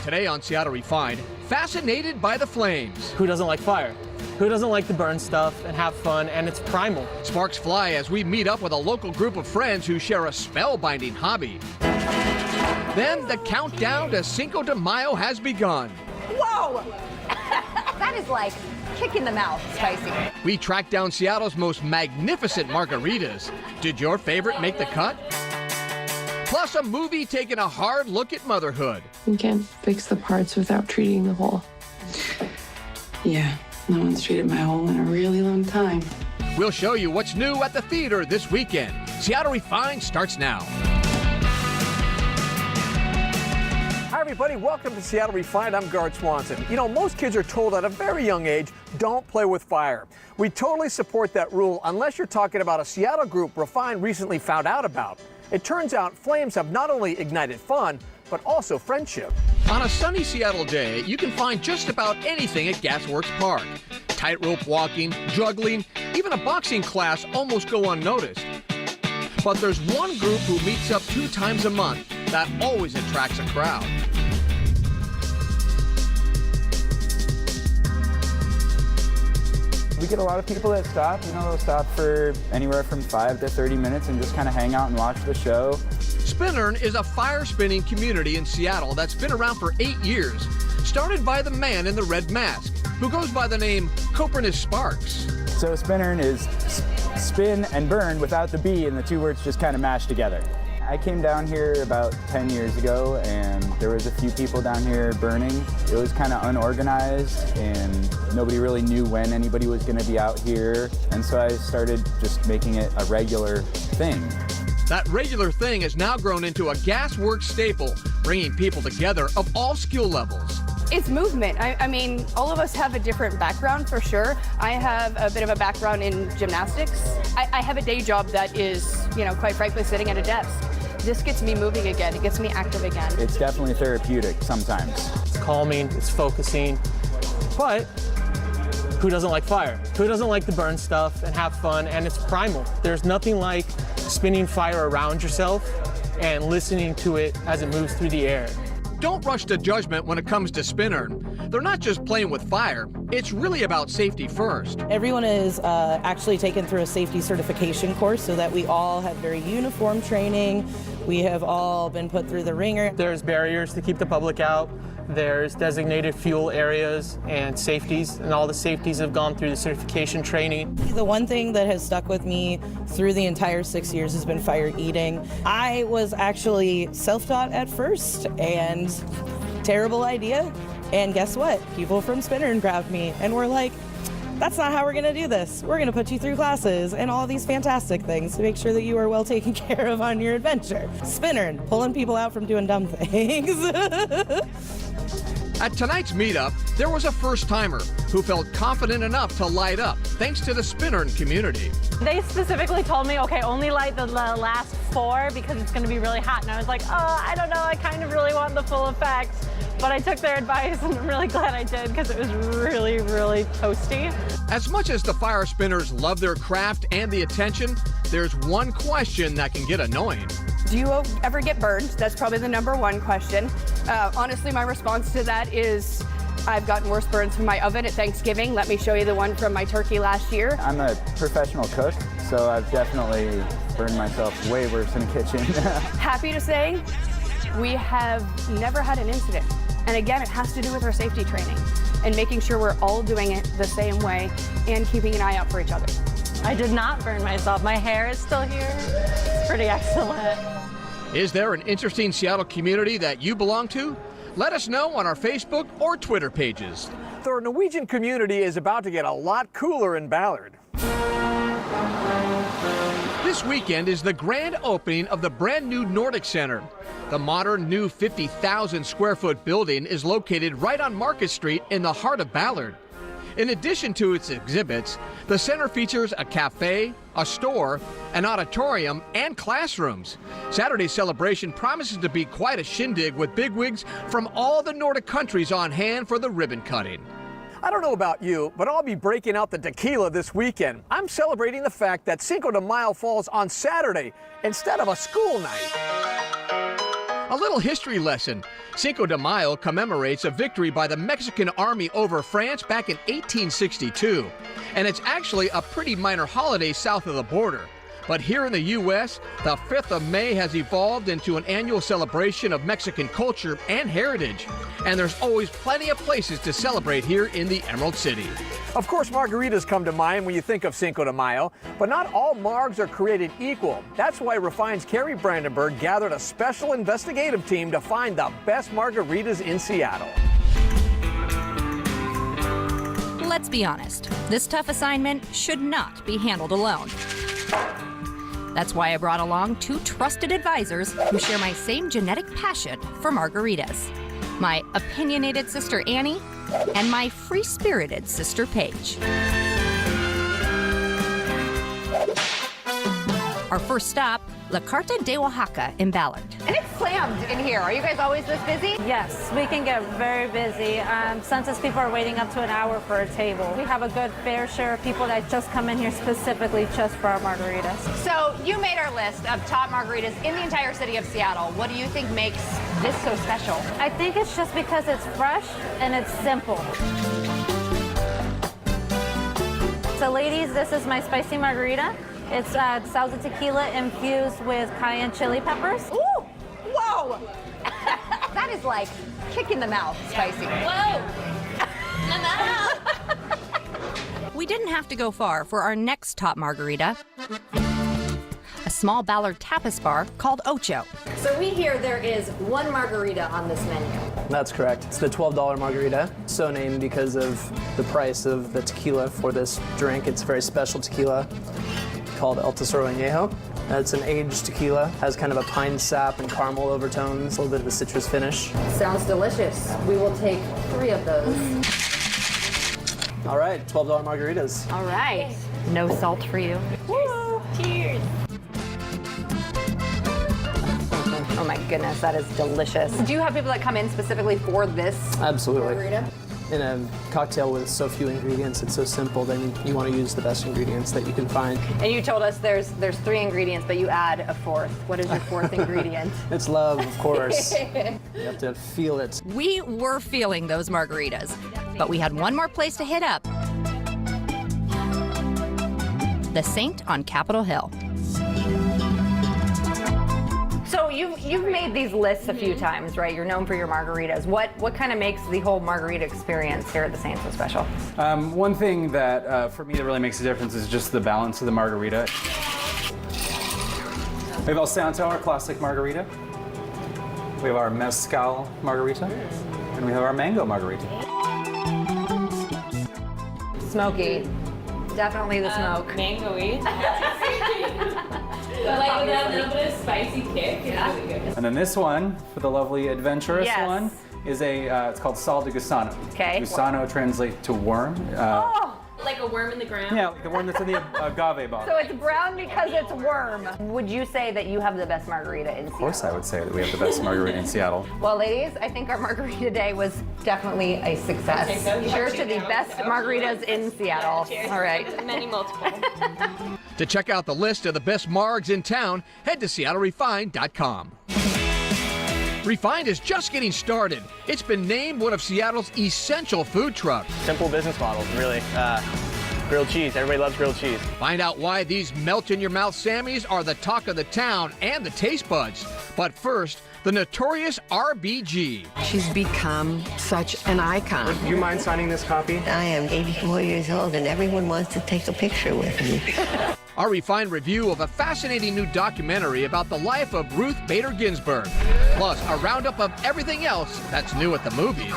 Today on Seattle Refined, fascinated by the flames. Who doesn't like fire? Who doesn't like to burn stuff and have fun, and it's primal? Sparks fly as we meet up with a local group of friends who share a spellbinding hobby. Then the countdown to Cinco de Mayo has begun. Whoa! That is like kick in the mouth spicy. We track down Seattle's most magnificent margaritas. Did your favorite make the cut? Plus a movie taking a hard look at motherhood. You can't fix the parts without treating the whole. Yeah, no one's treated my whole in a really long time. We'll show you what's new at the theater this weekend. Seattle Refined starts now. Hi everybody, welcome to Seattle Refined. I'm Garrett Swanson. You know, most kids are told at a very young age, don't play with fire. We totally support that rule unless you're talking about a Seattle group Refined recently found out about. It turns out flames have not only ignited fun, but also friendship. On a sunny Seattle day, you can find just about anything at Gasworks Park. Tightrope walking, juggling, even a boxing class almost go unnoticed. But there's one group who meets up 2 times a month that always attracts a crowd. We get a lot of people that stop. You know, they'll stop for anywhere from 5 to 30 minutes and just kind of hang out and watch the show. Spinnern is a fire spinning community in Seattle that's been around for 8 years. Started by the man in the red mask, who goes by the name Copernicus Sparks. So Spinnern is spin and burn without the B, and the 2 words just kind of mashed together. I came down here about 10 years ago, and there was a few people down here burning. It was kind of unorganized, and nobody really knew when anybody was going to be out here. And so I started just making it a regular thing. That regular thing has now grown into a Gasworks staple, bringing people together of all skill levels. It's movement. I mean, all of us have a different background for sure. I have a bit of a background in gymnastics. I have a day job that is, you know, quite frankly, sitting at a desk. This gets me moving again. It gets me active again. It's definitely therapeutic sometimes. It's calming, it's focusing, but who doesn't like fire? Who doesn't like to burn stuff and have fun, and it's primal. There's nothing like spinning fire around yourself and listening to it as it moves through the air. Don't rush to judgment when it comes to Spinnern. They're not just playing with fire, it's really about safety first. Everyone is actually taken through a safety certification course so that we all have very uniform training. We have all been put through the ringer. There's barriers to keep the public out. There's designated fuel areas and safeties, and all the safeties have gone through the certification training. The one thing that has stuck with me through the entire 6 years has been fire eating. I was actually self-taught at first, and terrible idea. And guess what? People from Spinnern grabbed me and were like, that's not how we're gonna do this. We're gonna put you through classes and all these fantastic things to make sure that you are well taken care of on your adventure. Spinnern, pulling people out from doing dumb things. At tonight's meetup, there was a first-timer who felt confident enough to light up thanks to the Spinnern community. They specifically told me, okay, only light the last 4 because it's going to be really hot. And I was like, oh, I don't know, I kind of really want the full effect. But I took their advice, and I'm really glad I did because it was really, really toasty. As much as the fire spinners love their craft and the attention, there's one question that can get annoying. Do you ever get burned? That's probably the #1 question. Honestly, my response to that is I've gotten worse burns from my oven at Thanksgiving. Let me show you the one from my turkey last year. I'm a professional cook, so I've definitely burned myself way worse in the kitchen. Happy to say we have never had an incident. And again, it has to do with our safety training and making sure we're all doing it the same way and keeping an eye out for each other. I did not burn myself. My hair is still here. It's pretty excellent. Is there an interesting Seattle community that you belong to? Let us know on our Facebook or Twitter pages. The Norwegian community is about to get a lot cooler in Ballard. This weekend is the grand opening of the brand new Nordic Center. The modern new 50,000 square foot building is located right on Market Street in the heart of Ballard. In addition to its exhibits, the center features a cafe, a store, an auditorium, and classrooms. Saturday's celebration promises to be quite a shindig with bigwigs from all the Nordic countries on hand for the ribbon cutting. I don't know about you, but I'll be breaking out the tequila this weekend. I'm celebrating the fact that Cinco de Mayo falls on Saturday instead of a school night. A little history lesson. Cinco de Mayo commemorates a victory by the Mexican army over France back in 1862. And it's actually a pretty minor holiday south of the border. But here in the U.S., the 5th of May has evolved into an annual celebration of Mexican culture and heritage. And there's always plenty of places to celebrate here in the Emerald City. Of course, margaritas come to mind when you think of Cinco de Mayo, but not all margs are created equal. That's why Refined's Carrie Brandenburg gathered a special investigative team to find the best margaritas in Seattle. Let's be honest, this tough assignment should not be handled alone. That's why I brought along 2 trusted advisors who share my same genetic passion for margaritas. My opinionated sister Annie and my free-spirited sister Paige. Our first stop, La Carta de Oaxaca in Ballard. And it's slammed in here. Are you guys always this busy? Yes, we can get very busy. Sometimes people are waiting up to an hour for a table. We have a good fair share of people that just come in here specifically just for our margaritas. So you made our list of top margaritas in the entire city of Seattle. What do you think makes this so special? I think it's just because it's fresh and it's simple. So ladies, this is my spicy margarita. It's salsa tequila infused with cayenne chili peppers. Ooh, whoa! That is like kick in the mouth spicy. Whoa! We didn't have to go far for our next top margarita. A small Ballard tapas bar called Ocho. So we hear there is one margarita on this menu. That's correct. It's the $12 margarita, so named because of the price of the tequila for this drink. It's a very special tequila called El Tesoro Añejo. It's an aged tequila, has kind of a pine sap and caramel overtones, a little bit of a citrus finish. Sounds delicious. We will take 3 of those. All right, $12 margaritas. All right. No salt for you. Woo. Cheers. Oh my goodness, that is delicious. Do you have people that come in specifically for this Absolutely. margarita? In a cocktail with so few ingredients, it's so simple, then you want to use the best ingredients that you can find. And you told us there's 3 ingredients, but you add a 4th. What is your 4th ingredient? It's love, of course. You have to feel it. We were feeling those margaritas, but we had one more place to hit up. The Saint on Capitol Hill. So you've made these lists a few times, right? You're known for your margaritas. What kind of makes the whole margarita experience here at the Saint so special? One thing that for me that really makes a difference is just the balance of the margarita. We have El Santo, our classic margarita. We have our mezcal margarita, and we have our mango margarita. Smoky. Definitely the smoke. Mango-y. But like with that little bit of spicy kick, it's really good. And then this one, for the lovely adventurous Yes. one, is it's called Sal de Gusano. Okay. Gusano translates to worm. Like a worm in the ground. Yeah, like the worm that's in the agave bottle. So it's brown because it's worm. Would you say that you have the best margarita in Seattle? Of course I would say that we have the best margarita in Seattle. Well, ladies, I think our margarita day was definitely a success. Cheers to the best margaritas in Seattle. Cheers. All right. Many multiple. To check out the list of the best margs in town, head to SeattleRefined.com. Refined is just getting started. It's been named one of Seattle's essential food trucks. Simple business model, really. Grilled cheese. Everybody loves grilled cheese. Find out why these melt-in-your-mouth Sammies are the talk of the town and the taste buds. But first, the notorious RBG. She's become such an icon. Do you mind signing this copy? I am 84 years old and everyone wants to take a picture with me. Our refined review of a fascinating new documentary about the life of Ruth Bader Ginsburg. Plus, a roundup of everything else that's new at the movies.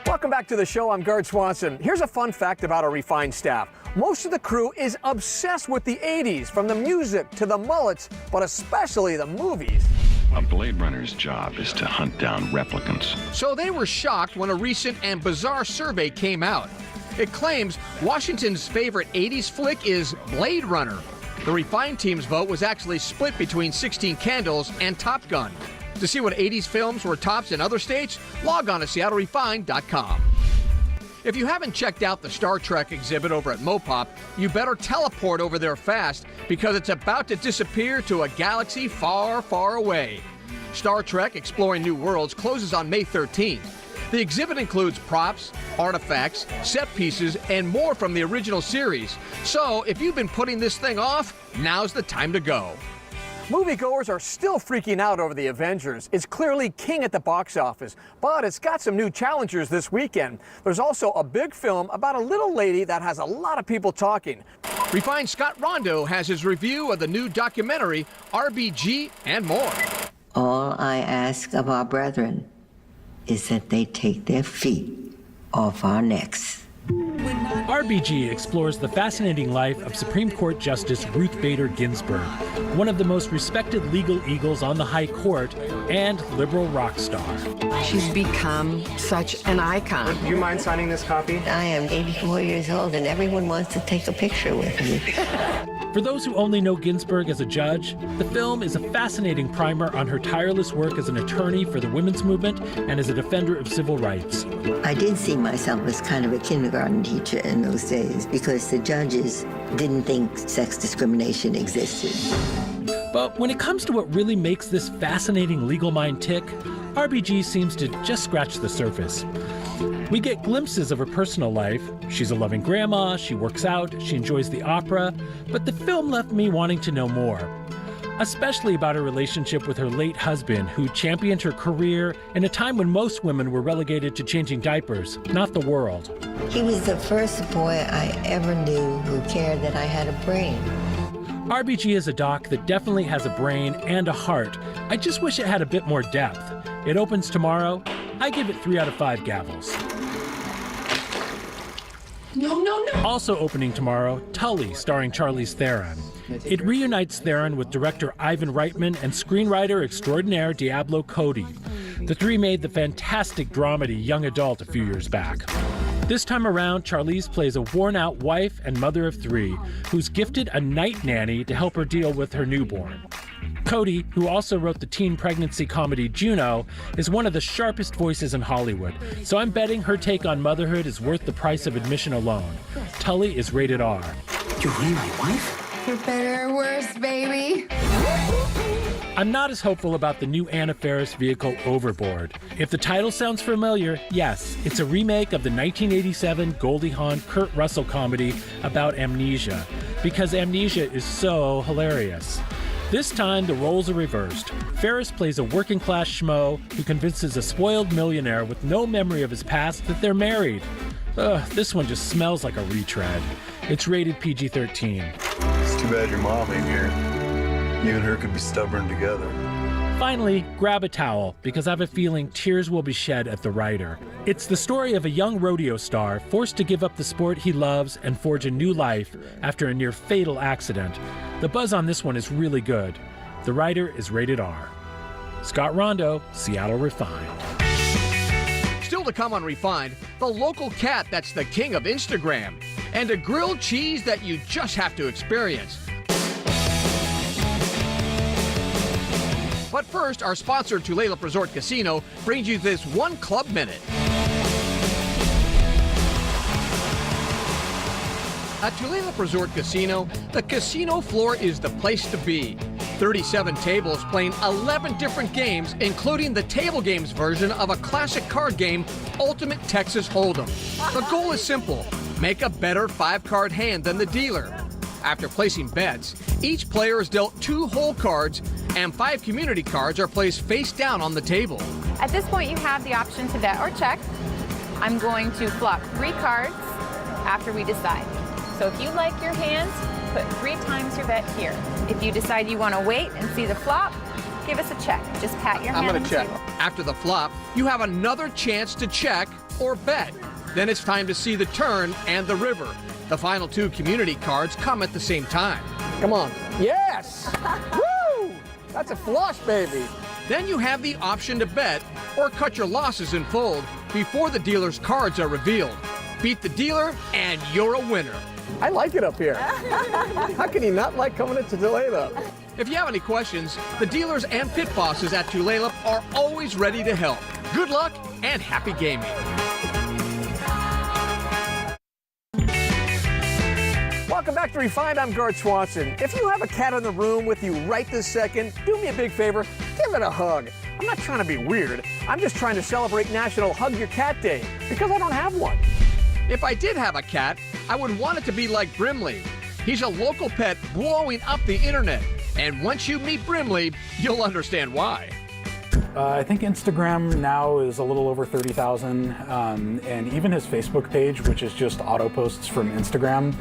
Welcome back to the show. I'm Gard Swanson. Here's a fun fact about our Refined staff. Most of the crew is obsessed with the 80s, from the music to the mullets, but especially the movies. A Blade Runner's job is to hunt down replicants. So they were shocked when a recent and bizarre survey came out. It claims Washington's favorite 80s flick is Blade Runner. The Refined team's vote was actually split between 16 Candles and Top Gun. To see what 80s films were tops in other states, log on to SeattleRefined.com. If you haven't checked out the Star Trek exhibit over at Mopop, you better teleport over there fast because it's about to disappear to a galaxy far, far away. Star Trek Exploring New Worlds closes on May 13th. The exhibit includes props, artifacts, set pieces, and more from the original series. So if you've been putting this thing off, now's the time to go. Moviegoers are still freaking out over The Avengers. It's clearly king at the box office, but it's got some new challengers this weekend. There's also a big film about a little lady that has a lot of people talking. Refined Scott Rondo has his review of the new documentary, RBG, and more. All I ask of our brethren is that they take their feet off our necks. RBG explores the fascinating life of Supreme Court Justice Ruth Bader Ginsburg, one of the most respected legal eagles on the High Court and liberal rock star. She's become such an icon. Do you mind signing this copy? I am 84 years old and everyone wants to take a picture with me. For those who only know Ginsburg as a judge, the film is a fascinating primer on her tireless work as an attorney for the women's movement and as a defender of civil rights. I did see myself as kind of a kindergarten teacher in those days because the judges didn't think sex discrimination existed. But when it comes to what really makes this fascinating legal mind tick, RBG seems to just scratch the surface. We get glimpses of her personal life. She's a loving grandma, she works out, she enjoys the opera, but the film left me wanting to know more. Especially about her relationship with her late husband, who championed her career in a time when most women were relegated to changing diapers, not the world. He was the first boy I ever knew who cared that I had a brain. RBG is a doc that definitely has a brain and a heart. I just wish it had a bit more depth. It opens tomorrow. I give it 3 out of 5 gavels. No. Also opening tomorrow, Tully, starring Charlize Theron. It reunites Theron with director Ivan Reitman and screenwriter extraordinaire Diablo Cody. The three made the fantastic dramedy Young Adult a few years back. This time around, Charlize plays a worn-out wife and mother of 3 who's gifted a night nanny to help her deal with her newborn. Cody, who also wrote the teen pregnancy comedy Juno, is one of the sharpest voices in Hollywood, so I'm betting her take on motherhood is worth the price of admission alone. Tully is rated R. You're really my wife? For better or worse, baby. I'm not as hopeful about the new Anna Faris vehicle Overboard. If the title sounds familiar, yes, it's a remake of the 1987 Goldie Hawn-Kurt Russell comedy about amnesia, because amnesia is so hilarious. This time, the roles are reversed. Faris plays a working-class schmo who convinces a spoiled millionaire with no memory of his past that they're married. This one just smells like a retread. It's rated PG-13. It's too bad your mom ain't here. You and her could be stubborn together. Finally, grab a towel, because I have a feeling tears will be shed at the writer. It's the story of a young rodeo star forced to give up the sport he loves and forge a new life after a near-fatal accident. The buzz on this one is really good. The writer is rated R. Scott Rondo, Seattle Refined. Still to come on Refined, the local cat that's the king of Instagram, and a grilled cheese that you just have to experience. But first, our sponsor, Tulalip Resort Casino, brings you this One Club Minute. At Tulalip Resort Casino, the casino floor is the place to be. 37 tables playing 11 different games, including the table games version of a classic card game, Ultimate Texas Hold'em. The goal is simple: make a better 5-card hand than the dealer. After placing bets, each player is dealt 2 whole cards, and 5 community cards are placed face down on the table. At this point, you have the option to bet or check. I'm going to flop 3 cards after we decide. So if you like your hand, put 3 times your bet here. If you decide you want to wait and see the flop, give us a check. Just pat your hand. I'm going to check. After the flop, you have another chance to check or bet. Then it's time to see the turn and the river. The final 2 community cards come at the same time. Come on. Yes! Woo! That's a flush, baby. Then you have the option to bet or cut your losses and fold before the dealer's cards are revealed. Beat the dealer and you're a winner. I like it up here. How can you not like coming to Tulalip? If you have any questions, the dealers and pit bosses at Tulalip are always ready to help. Good luck and happy gaming. back to Refined. I'm Gart Swanson. If you have a cat in the room with you right this second, do me a big favor, give it a hug. I'm not trying to be weird. I'm just trying to celebrate National Hug Your Cat Day because I don't have one. If I did have a cat, I would want it to be like Brimley. He's a local pet blowing up the internet. And once you meet Brimley, you'll understand why. I think Instagram now is a little over 30,000, and even his Facebook page, which is just auto posts from Instagram,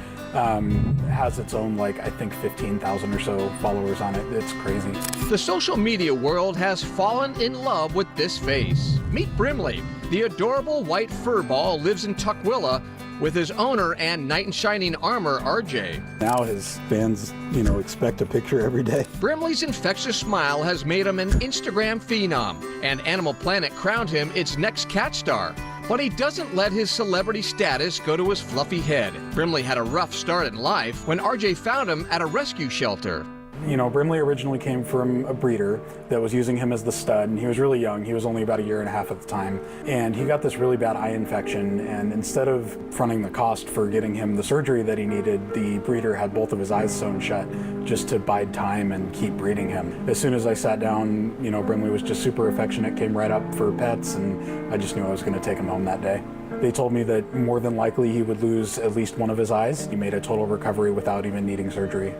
has its own, like, I think 15,000 or so followers on it. It's crazy. The social media world has fallen in love with this face. Meet Brimley. The adorable white furball lives in Tukwila with his owner and knight in shining armor, RJ. Now his fans, expect a picture every day. Brimley's infectious smile has made him an Instagram phenom, and Animal Planet crowned him its next cat star. But he doesn't let his celebrity status go to his fluffy head. Brimley had a rough start in life when RJ found him at a rescue shelter. Brimley originally came from a breeder that was using him as the stud, and he was really young. He was only about 1.5 years at the time. And he got this really bad eye infection, and instead of fronting the cost for getting him the surgery that he needed, the breeder had both of his eyes sewn shut just to bide time and keep breeding him. As soon as I sat down, Brimley was just super affectionate, came right up for pets, and I just knew I was going to take him home that day. They told me that more than likely he would lose at least one of his eyes. He made a total recovery without even needing surgery.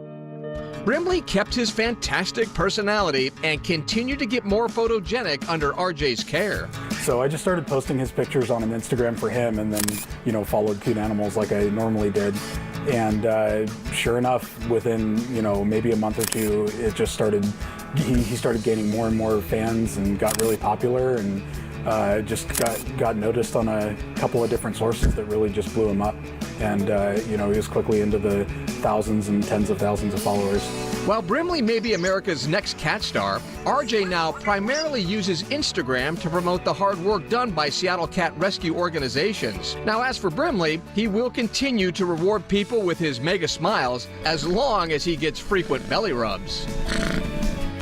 Brimley kept his fantastic personality and continued to get more photogenic under RJ's care. So I just started posting his pictures on an Instagram for him, and then, followed Cute Animals like I normally did. And sure enough, within, maybe a month or two, it just started, he started gaining more and more fans and got really popular, and just got noticed on a couple of different sources that really just blew him up. And, he was quickly into the thousands and tens of thousands of followers. While Brimley may be America's next cat star, RJ now primarily uses Instagram to promote the hard work done by Seattle cat rescue organizations. Now, as for Brimley, he will continue to reward people with his mega smiles as long as he gets frequent belly rubs.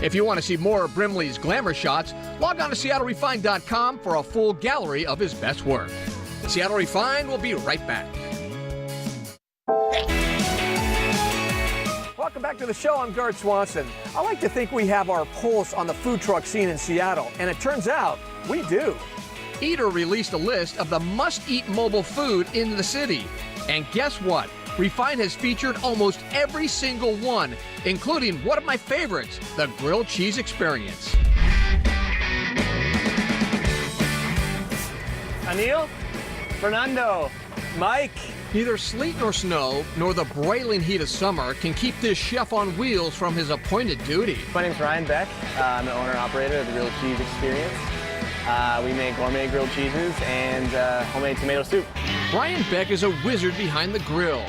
If you want to see more of Brimley's glamour shots, log on to SeattleRefined.com for a full gallery of his best work. Seattle Refined will be right back. Welcome back to the show. I'm Gart Swanson. I like to think we have our pulse on the food truck scene in Seattle, and it turns out we do. Eater released a list of the must-eat mobile food in the city. And guess what? Refined has featured almost every single one, including one of my favorites, the grilled cheese experience. Anil, Fernando, Mike. Neither sleet nor snow, nor the broiling heat of summer can keep this chef on wheels from his appointed duty. My name's Ryan Beck. I'm the owner-operator of the Grilled Cheese Experience. We make gourmet grilled cheeses and homemade tomato soup. Ryan Beck is a wizard behind the grill,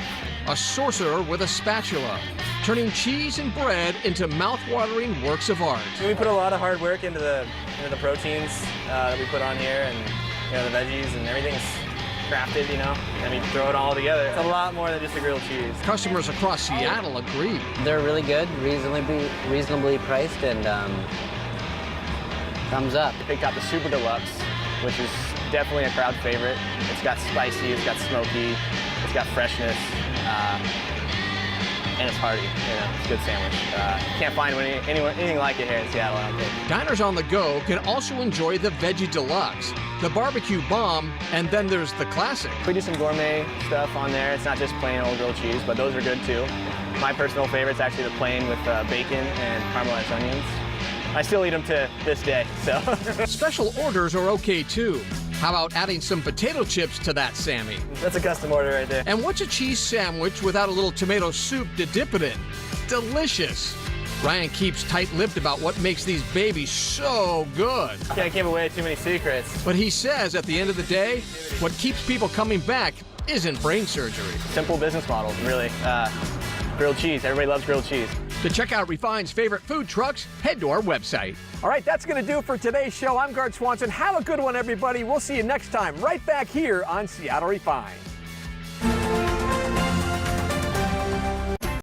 a sorcerer with a spatula, turning cheese and bread into mouth-watering works of art. We put a lot of hard work into the proteins that we put on here, and the veggies and everything's crafted, and we throw it all together. It's a lot more than just a grilled cheese. Customers across Seattle agree. They're really good, reasonably priced, and thumbs up. We picked out the Super Deluxe, which is definitely a crowd favorite. It's got spicy, it's got smoky, it's got freshness, and it's hearty. It's a good sandwich. Can't find anything like it here in Seattle, I don't think. Diners on the go can also enjoy the Veggie Deluxe, the Barbecue Bomb, and then there's the Classic. We do some gourmet stuff on there. It's not just plain old grilled cheese, but those are good too. My personal favorite's actually the plain with bacon and caramelized onions. I still eat them to this day, so. Special orders are okay too. How about adding some potato chips to that, Sammy? That's a custom order right there. And what's a cheese sandwich without a little tomato soup to dip it in? Delicious. Ryan keeps tight-lipped about what makes these babies so good. Can't give away too many secrets. But he says at the end of the day, what keeps people coming back isn't brain surgery. Simple business model, really. Grilled cheese. Everybody loves grilled cheese. To check out Refined's favorite food trucks, head to our website. All right, that's going to do it for today's show. I'm Gart Swanson. Have a good one, everybody. We'll see you next time right back here on Seattle Refined.